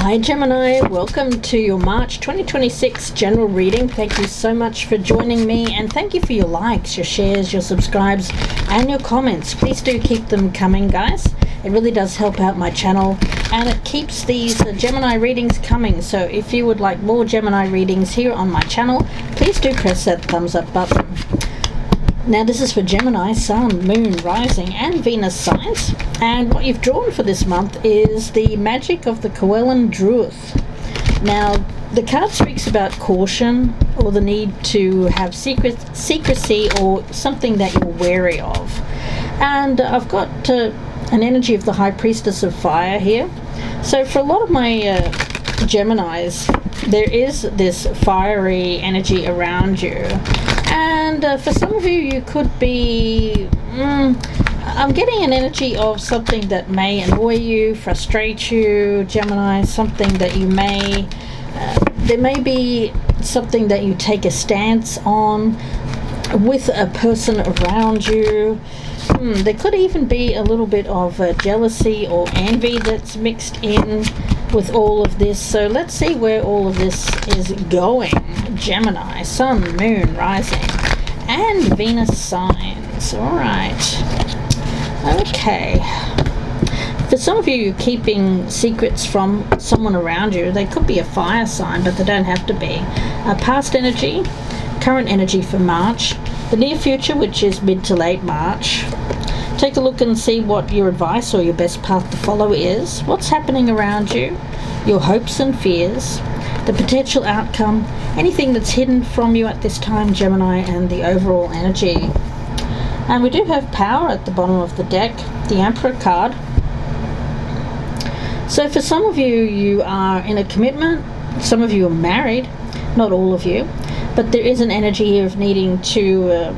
Hi Gemini, welcome to your March 2026 general reading. Thank you so much for joining me, and thank you for your likes, your shares, your subscribes and your comments. Please do keep them coming, guys. It really does help out my channel and it keeps these Gemini readings coming. So if you would like more Gemini readings here on my channel, please do press that thumbs up button. Now this is for Gemini, Sun, Moon, Rising and Venus signs, and what you've drawn for this month is the Magic of the Coelin Druith. Now the card speaks about caution or the need to have secrecy or something that you're wary of. And I've got an energy of the High Priestess of Fire here. So for a lot of my Geminis, there is this fiery energy around you. And for some of you, you could be, I'm getting an energy of something that may annoy you, frustrate you, Gemini, something that you may, there may be something that you take a stance on with a person around you. There could even be a little bit of jealousy or envy that's mixed in with all of this. So let's see where all of this is going. Gemini, Sun, Moon, Rising and Venus signs. Alright. Okay. For some of you, you're keeping secrets from someone around you. They could be a fire sign, but they don't have to be. Past energy, current energy for March, the near future, which is mid to late March. Take a look and see what your advice or your best path to follow is. What's happening around you, your hopes and fears, the potential outcome, anything that's hidden from you at this time, Gemini, and the overall energy. And we do have power at the bottom of the deck, the Emperor card. So for some of you, you are in a commitment. Some of you are married, not all of you, but there is an energy here of needing to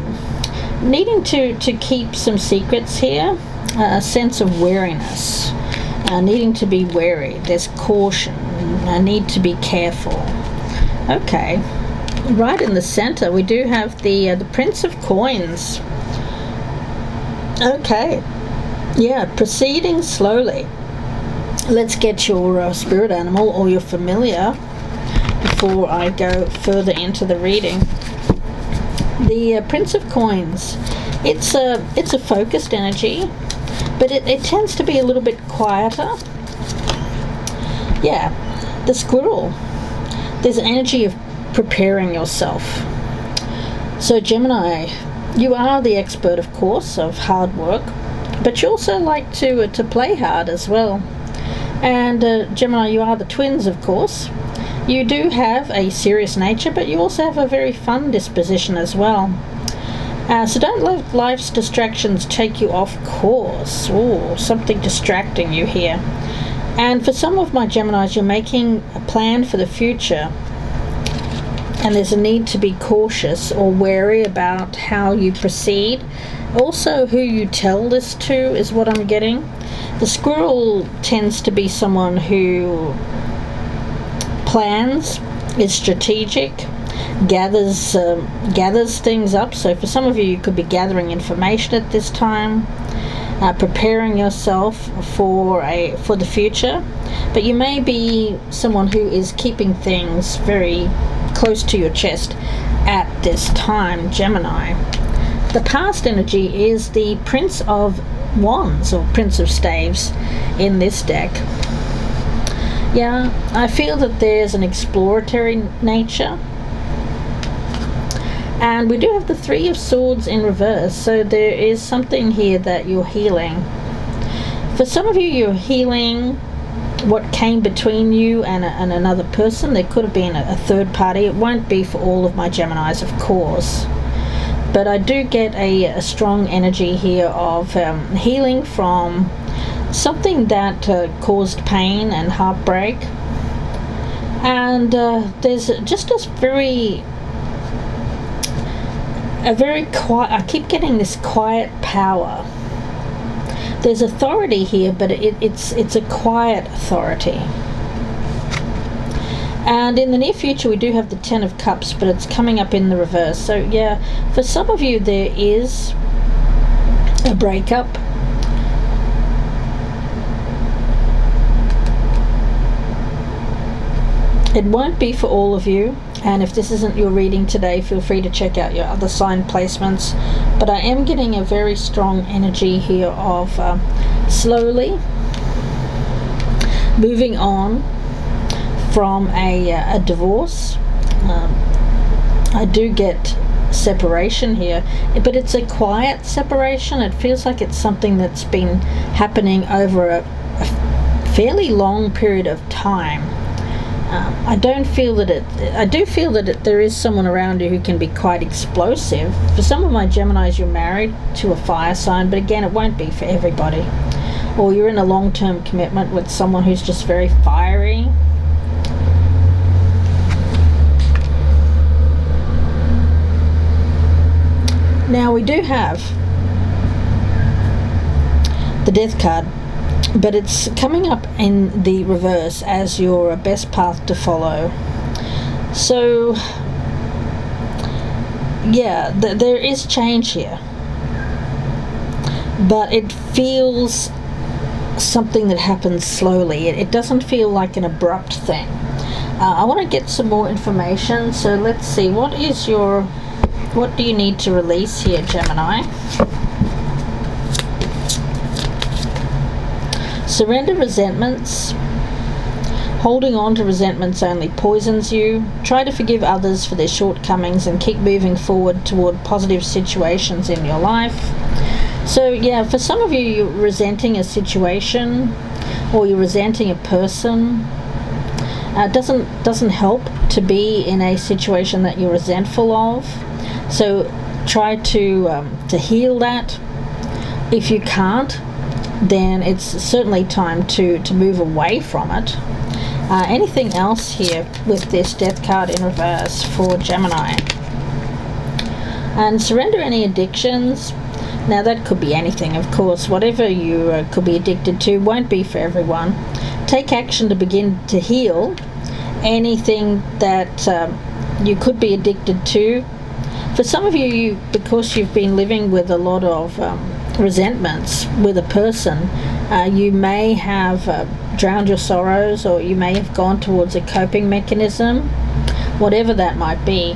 keep some secrets here, a sense of wariness, needing to be wary. There's caution, a need to be careful. Okay, right in the center we do have the Prince of Coins. Okay, yeah, proceeding slowly. Let's get your spirit animal or your familiar before I go further into the reading. The Prince of Coins, it's a focused energy, but it tends to be a little bit quieter. Yeah, the squirrel, there's an energy of preparing yourself. So Gemini, you are the expert, of course, of hard work, but you also like to play hard as well. And Gemini, you are the twins, of course. You do have a serious nature, but you also have a very fun disposition as well. So don't let life's distractions take you off course. Ooh, something distracting you here. And for some of my Geminis, you're making a plan for the future. And there's a need to be cautious or wary about how you proceed. Also, who you tell this to is what I'm getting. The squirrel tends to be someone who plans, is strategic, gathers things up. So for some of you, you could be gathering information at this time, preparing yourself for the future. But you may be someone who is keeping things very close to your chest at this time, Gemini. The past energy is the Prince of Wands or Prince of Staves in this deck. Yeah, I feel that there's an exploratory nature. And we do have the Three of Swords in reverse, so there is something here that you're healing. For some of you, you're healing what came between you and another person. There could have been a third party. It won't be for all of my Geminis, of course. But I do get a strong energy here of healing from something that caused pain and heartbreak. And there's just this very quiet, I keep getting this quiet power. There's authority here, but it's a quiet authority. And in the near future, we do have the Ten of Cups, but it's coming up in the reverse. So yeah, for some of you, there is a breakup. It won't be for all of you, and if this isn't your reading today, feel free to check out your other sign placements. But I am getting a very strong energy here of slowly moving on from a divorce. I do get separation here, but it's a quiet separation. It feels like it's something that's been happening over a fairly long period of time. I do feel that there is someone around you who can be quite explosive. For some of my Geminis, you're married to a fire sign, but again, it won't be for everybody. Or you're in a long-term commitment with someone who's just very fiery. Now we do have the Death card, but it's coming up in the reverse as your best path to follow. So yeah, there is change here, but it feels something that happens slowly. It doesn't feel like an abrupt thing. I want to get some more information, so let's see, what do you need to release here, Gemini? Surrender resentments. Holding on to resentments only poisons you. Try to forgive others for their shortcomings and keep moving forward toward positive situations in your life. So yeah, for some of you, you're resenting a situation or you're resenting a person. It doesn't help to be in a situation that you're resentful of. So try to heal that. If you can't, then it's certainly time to move away from it. Anything else here with this Death card in reverse for Gemini? And surrender any addictions. Now that could be anything, of course. Whatever you could be addicted to won't be for everyone. Take action to begin to heal anything that you could be addicted to. For some of you, because you've been living with a lot of resentments with a person, you may have drowned your sorrows, or you may have gone towards a coping mechanism, whatever that might be.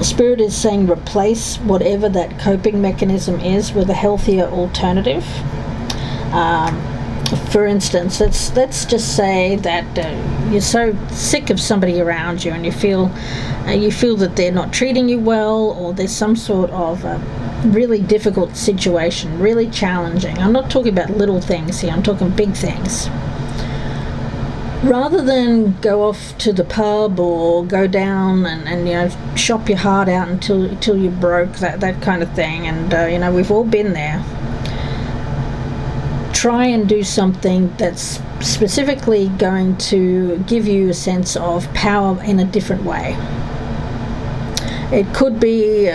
Spirit is saying replace whatever that coping mechanism is with a healthier alternative. For instance, let's just say that you're so sick of somebody around you, and you feel that they're not treating you well, or there's some sort of really difficult situation, really challenging. I'm not talking about little things here, I'm talking big things. Rather than go off to the pub or go down and shop your heart out until you're broke, that kind of thing, and we've all been there. Try and do something that's specifically going to give you a sense of power in a different way. It could be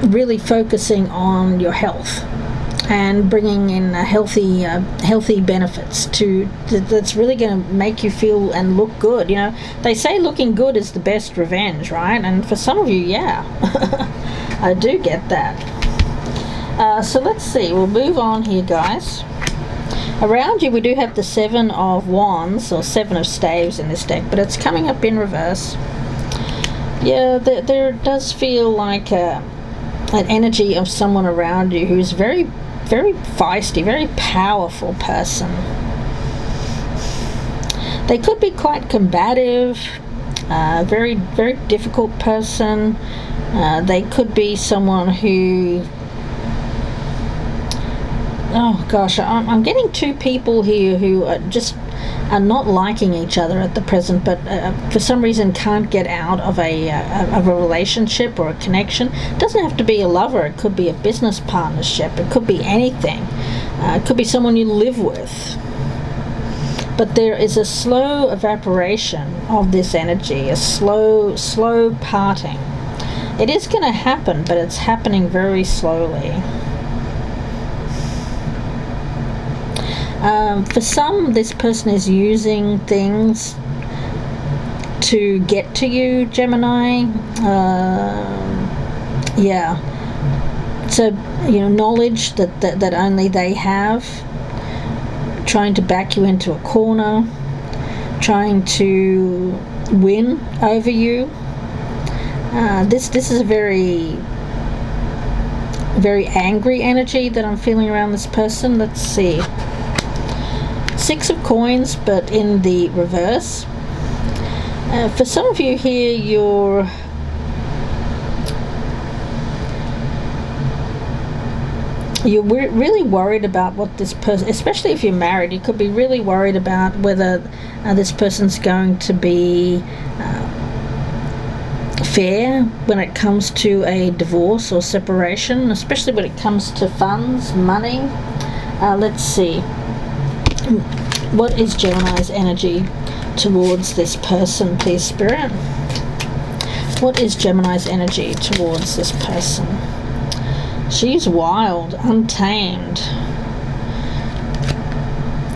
really focusing on your health and bringing in healthy benefits that's really going to make you feel and look good. They say looking good is the best revenge, right? And for some of you, yeah, I do get that. So let's see, we'll move on here, guys. Around you, we do have the Seven of Wands, or Seven of Staves in this deck, but it's coming up in reverse. Yeah, there does feel like an energy of someone around you who's very, very feisty, very powerful person. They could be quite combative, very, very difficult person. They could be someone who... Oh gosh, I'm getting two people here who are not liking each other at the present, but for some reason can't get out of a relationship or a connection. It doesn't have to be a lover. It could be a business partnership. It could be anything. It could be someone you live with. But there is a slow evaporation of this energy, a slow parting. It is going to happen, but it's happening very slowly. For some, this person is using things to get to you, Gemini. Yeah. So, knowledge that only they have, trying to back you into a corner. trying to win over you. This is a very, very angry energy that I'm feeling around this person. Let's see. 6 of coins, but in the reverse. For some of you here, you're really worried about what this person, especially if you're married, you could be really worried about whether this person's going to be fair when it comes to a divorce or separation, especially when it comes to funds, money. Let's see. What is Gemini's energy towards this person, please, Spirit? What is Gemini's energy towards this person? She's wild, untamed.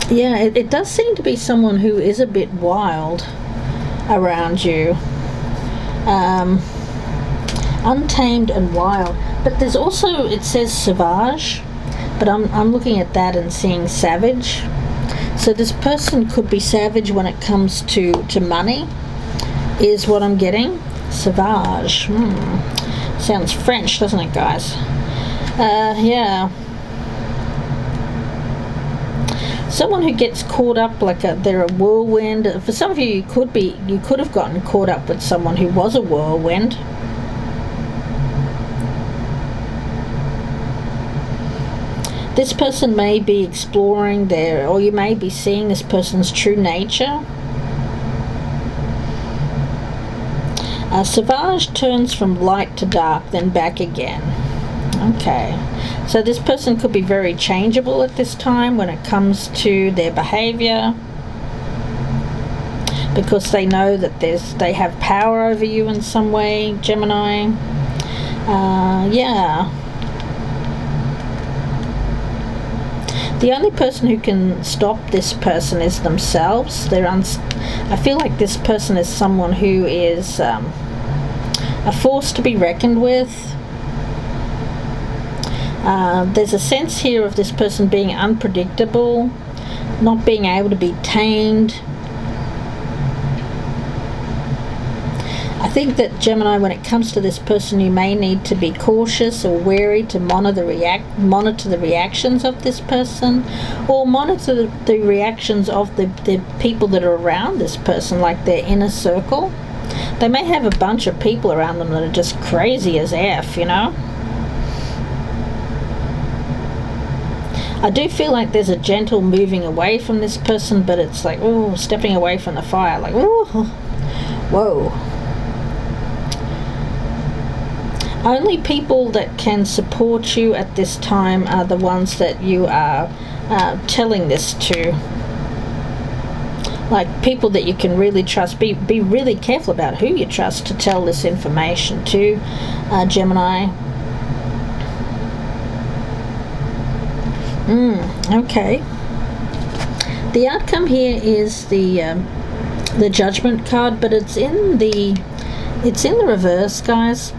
Yeah, it does seem to be someone who is a bit wild around you. Untamed and wild. But there's also, it says sauvage, but I'm looking at that and seeing savage. So this person could be savage when it comes to money, is what I'm getting. Sauvage. Sounds French, doesn't it, guys? Yeah. Someone who gets caught up like they're a whirlwind. For some of you, you could have gotten caught up with someone who was a whirlwind. This person may be exploring or you may be seeing this person's true nature. Sauvage turns from light to dark, then back again. Okay, so this person could be very changeable at this time when it comes to their behavior, because they know that they have power over you in some way, Gemini. Yeah. The only person who can stop this person is themselves. I feel like this person is someone who is a force to be reckoned with. There's a sense here of this person being unpredictable, not being able to be tamed. I think that, Gemini, when it comes to this person, you may need to be cautious or wary to monitor the reactions of this person, or monitor the reactions of the people that are around this person, like their inner circle. They may have a bunch of people around them that are just crazy as F, you know? I do feel like there's a gentle moving away from this person, but it's like, oh, stepping away from the fire, like, oh, whoa. Only people that can support you at this time are the ones that you are telling this to. Like people that you can really trust. Be really careful about who you trust to tell this information to, Gemini. Okay. The outcome here is the Judgment card, but it's in the reverse, guys.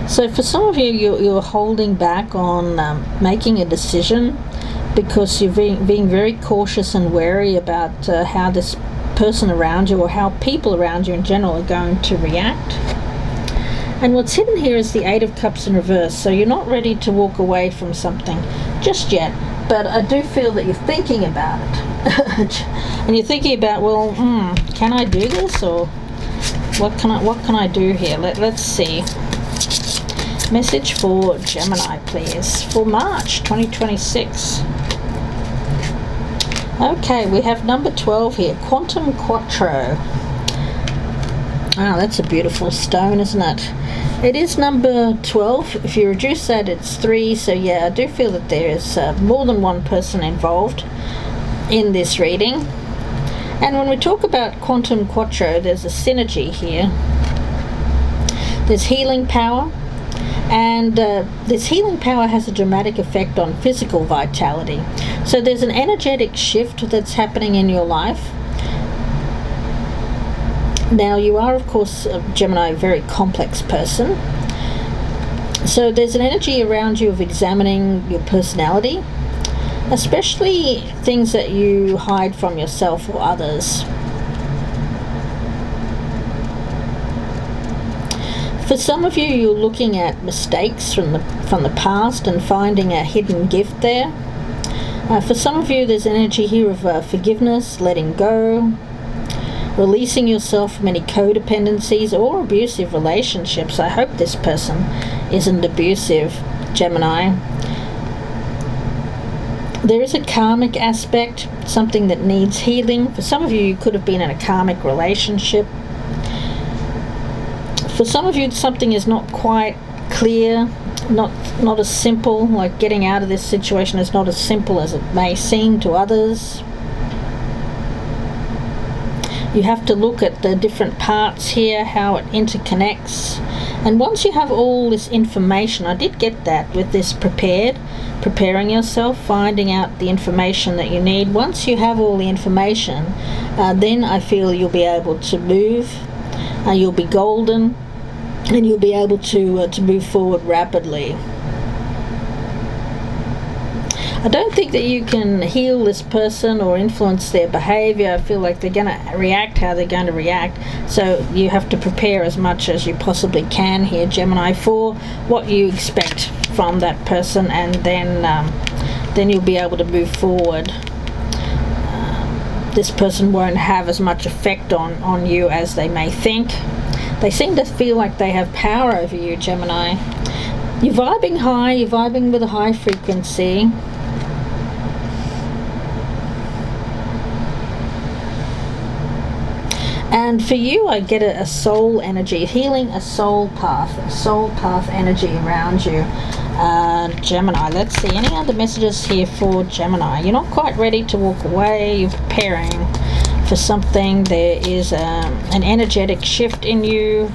So for some of you, you're holding back on making a decision because you're being very cautious and wary about how this person around you, or how people around you in general, are going to react. And what's hidden here is the 8 of Cups in reverse. So you're not ready to walk away from something just yet, but I do feel that you're thinking about it. And you're thinking about, well, can I do this, or what can I do here? Let's see. Message for Gemini, please, for March 2026. Okay, we have number 12 here, Quantum Quattro. Wow, that's a beautiful stone, isn't it? It is number 12. If you reduce that, it's 3. So yeah, I do feel that there is more than one person involved in this reading. And when we talk about Quantum Quattro, there's a synergy here. There's healing power. And this healing power has a dramatic effect on physical vitality. So there's an energetic shift that's happening in your life. Now, you are, of course, Gemini, a very complex person. So there's an energy around you of examining your personality, especially things that you hide from yourself or others. For some of you, you're looking at mistakes from the past and finding a hidden gift there. For some of you, there's energy here of forgiveness, letting go, releasing yourself from any codependencies or abusive relationships. I hope this person isn't abusive, Gemini. There is a karmic aspect, something that needs healing. For some of you, you could have been in a karmic relationship. For some of you, something is not quite clear, not as simple, like getting out of this situation is not as simple as it may seem to others. You have to look at the different parts here, how it interconnects. And once you have all this information, I did get that with this preparing yourself, finding out the information that you need. Once you have all the information, then I feel you'll be able to move, you'll be golden, and you'll be able to move forward rapidly. I don't think that you can heal this person or influence their behavior. I feel like they're going to react how they're going to react. So you have to prepare as much as you possibly can here, Gemini, for what you expect from that person, and then you'll be able to move forward. This person won't have as much effect on you as they may think. They seem to feel like they have power over you, Gemini. You're vibing high, you're vibing with a high frequency. And for you, I get a soul energy, healing a soul path energy around you. Gemini, let's see, any other messages here for Gemini? You're not quite ready to walk away, you're preparing for something. There is an energetic shift in you.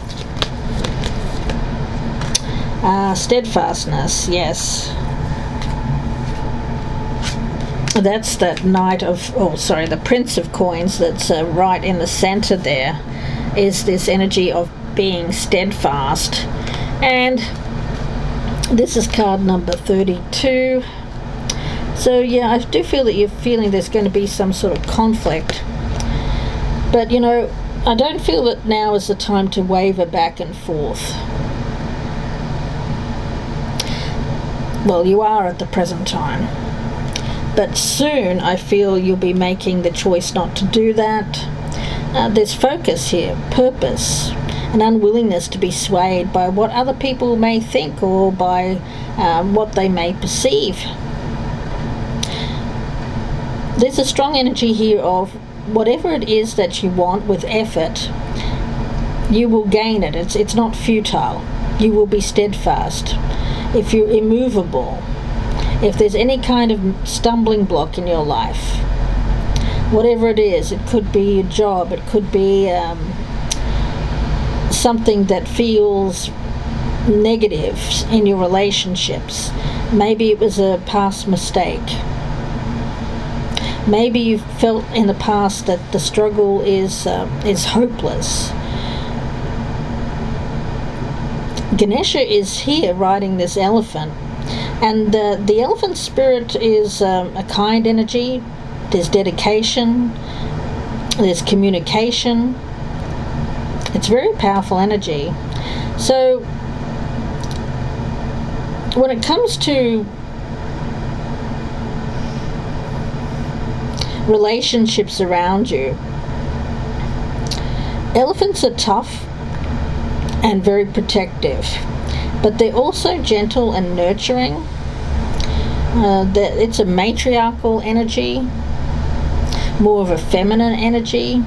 Steadfastness, yes. That's that Knight of, the Prince of Coins that's right in the center there, is this energy of being steadfast. And this is card number 32. So yeah, I do feel that you're feeling there's going to be some sort of conflict. But I don't feel that now is the time to waver back and forth. Well, you are at the present time. But soon I feel you'll be making the choice not to do that. There's focus here, purpose, an unwillingness to be swayed by what other people may think or by what they may perceive. There's a strong energy here of whatever it is that you want with effort, you will gain it. It's not futile. You will be steadfast. If you're immovable, if there's any kind of stumbling block in your life, whatever it is, it could be a job, it could be something that feels negative in your relationships. Maybe it was a past mistake. Maybe you've felt in the past that the struggle is hopeless. Ganesha is here riding this elephant. And the elephant spirit is a kind energy. There's dedication. There's communication. It's very powerful energy. So when it comes to relationships around you, elephants are tough and very protective. But they're also gentle and nurturing. It's a matriarchal energy, more of a feminine energy.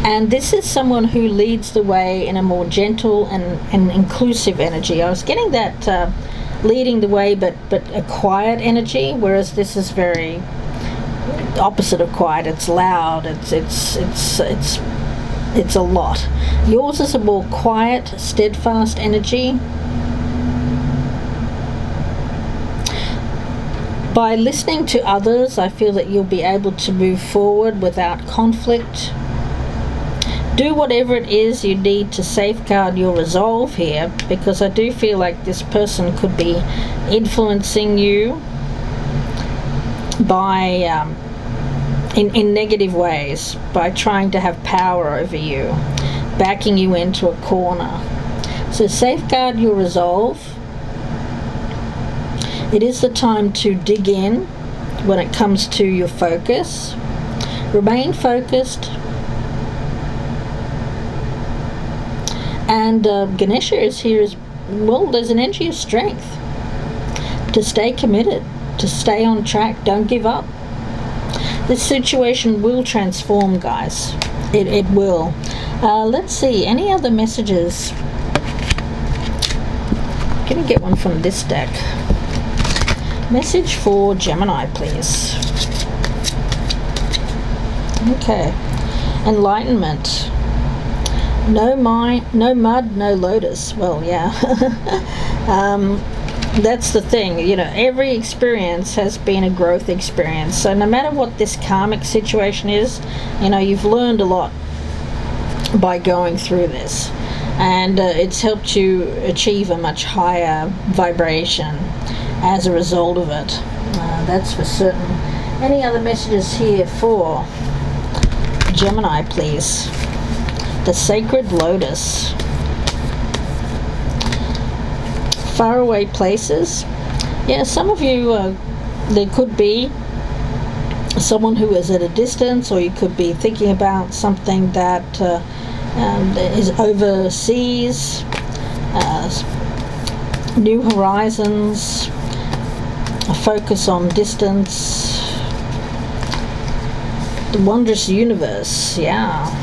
And this is someone who leads the way in a more gentle and inclusive energy. I was getting that leading the way, but a quiet energy, whereas this is very opposite of quiet. It's loud. It's a lot. Yours is a more quiet, steadfast energy. By listening to others, I feel that you'll be able to move forward without conflict. Do whatever it is you need to safeguard your resolve here, because I do feel like this person could be influencing you by in negative ways, by trying to have power over you, backing you into a corner. So safeguard your resolve. It is the time to dig in when it comes to your focus. Remain focused. And Ganesha is here as well. There's an energy of strength to stay committed, to stay on track. Don't give up. This situation will transform, guys. It will. Let's see. Any other messages? Can we get one from this deck? Message for Gemini, please. Okay. Enlightenment. No mud, no lotus. Well, yeah. That's the thing. Every experience has been a growth experience. So no matter what this karmic situation is, you've learned a lot by going through this. And it's helped you achieve a much higher vibration as a result of it. That's for certain. Any other messages here for Gemini, please? The Sacred Lotus. Faraway places. Yeah, some of you, there could be someone who is at a distance, or you could be thinking about something that is overseas, new horizons, a focus on distance, the wondrous universe. Yeah.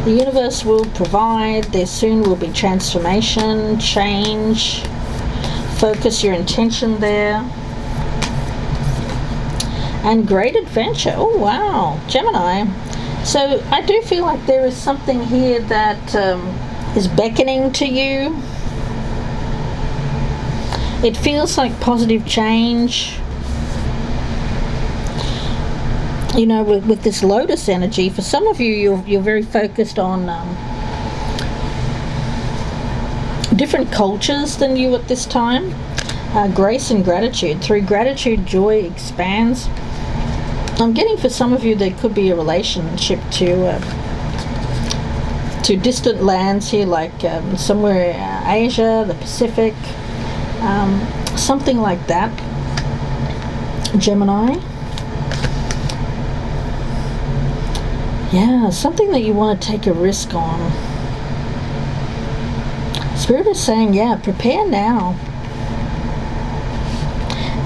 The universe will provide. There soon will be transformation, change. Focus your intention there. And great adventure. Oh, wow. Gemini. So I do feel like there is something here that is beckoning to you. It feels like positive change. With this lotus energy, for some of you, you're very focused on different cultures than you at this time. Grace and gratitude. Through gratitude, joy expands. I'm getting for some of you there could be a relationship to distant lands here, like somewhere Asia, the Pacific, something like that. Gemini. Yeah, something that you want to take a risk on. Spirit is saying, yeah, prepare now.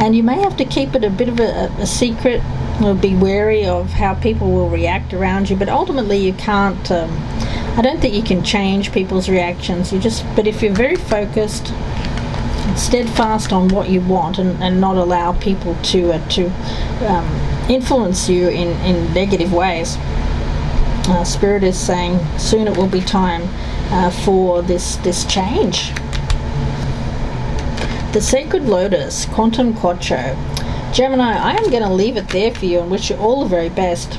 And you may have to keep it a bit of a secret, or be wary of how people will react around you, but ultimately you can't, I don't think you can change people's reactions. But if you're very focused, steadfast on what you want, and not allow people to influence you in negative ways, Spirit is saying soon it will be time for this change. The Sacred Lotus, Quantum Quattro. Gemini, I am going to leave it there for you and wish you all the very best.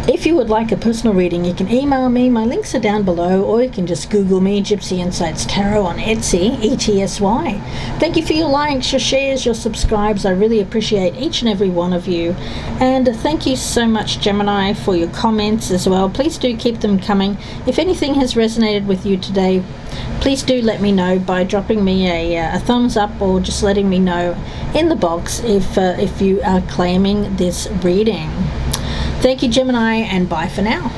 If you would like a personal reading, you can email me. My links are down below, or you can just Google me, Gypsy Insights Tarot on Etsy, ETSY. Thank you for your likes, your shares, your subscribes. I really appreciate each and every one of you. And thank you so much, Gemini, for your comments as well. Please do keep them coming. If anything has resonated with you today, please do let me know by dropping me a thumbs up, or just letting me know in the box if you are claiming this reading. Thank you, Gemini, and bye for now.